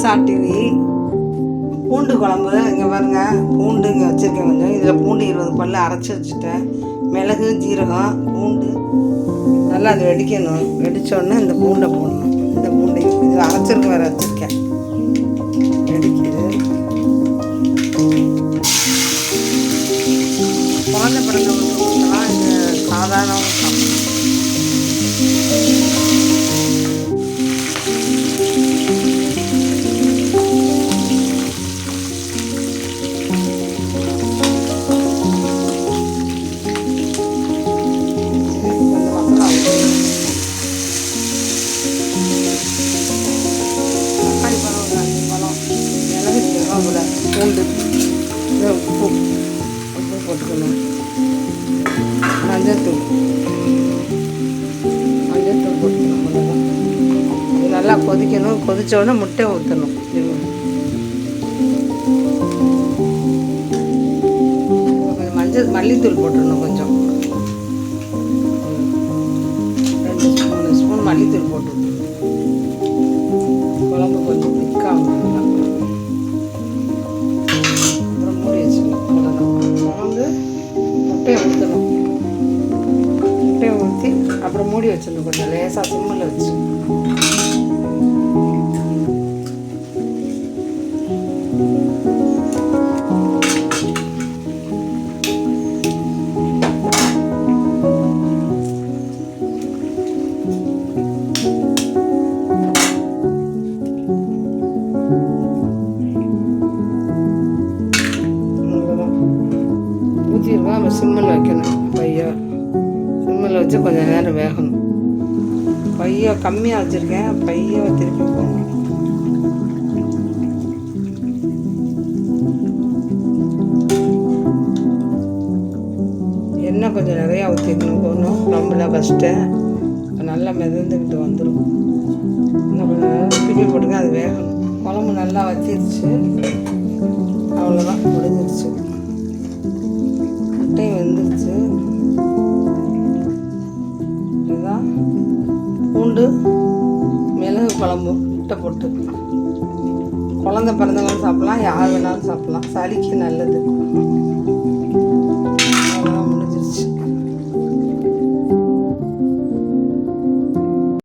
Chat TV. பூண்டு குழம்பு இங்கே பாருங்க. பூண்டு இங்கே வச்சுருக்கேன் கொஞ்சம். இதில் பூண்டு 20 பல் அரைச்சி வச்சுட்டேன். மிளகு, ஜீரகம், பூண்டு நல்லா அது வெடிக்கணும். வெடித்தோடனே இந்த பூண்டை போடணும். இந்த பூண்டை இது அரைச்சிருக்கு வேறு வச்சுருக்கேன். வெடிக்குது. குழந்தை பிறந்தவங்களுக்குலாம் இது சாதாரண பூண்டு, உப்பு போட்டுக்கணும். மஞ்சத்தூள் போட்டுக்கணும். அவ்வளோதான். இது நல்லா கொதிக்கணும். கொதித்த உடனே முட்டை ஊற்றணும். கொஞ்சம் மல்லித்தூள் போட்டுடணும். கொஞ்சம் 2-3 ஸ்பூன் மல்லித்தூள் போட்டு குழம்பு கொஞ்சம் திக்காகும். முட்டையை ஊற்றணும். முட்டையை ஊற்றி அப்புறம் மூடி வச்சிடணும். கொஞ்சம் லேசாக சிம்மில் வச்சு. நம்ம சிம்மில் வைக்கணும். பையை சிம்மில் வச்சு கொஞ்சம் நேரம் வேகணும். பையை கம்மியாக வச்சுருக்கேன். பையை திருப்பி போகணும். எண்ணெய் கொஞ்சம் நிறையா ஊற்றிக்கணும். போகணும் குழம்புல ஃபஸ்ட்டு நல்லா மிதந்துக்கிட்டு வந்துடும். இன்னும் கொஞ்சம் நேரம் திருப்பி போட்டுக்க. அது வேகணும். குழம்பு நல்லா வச்சிருச்சு. அவ்வளோதான், முடிஞ்சிருச்சு. முட்டை வெந்துருச்சு. இதுதான் பூண்டு மிளகு குழம்பு. முட்டை போட்டு குழந்தை பிறந்தவங்களும் சாப்பிட்லாம், யார் வேணாலும் சாப்பிட்லாம். சளிக்கு நல்லது.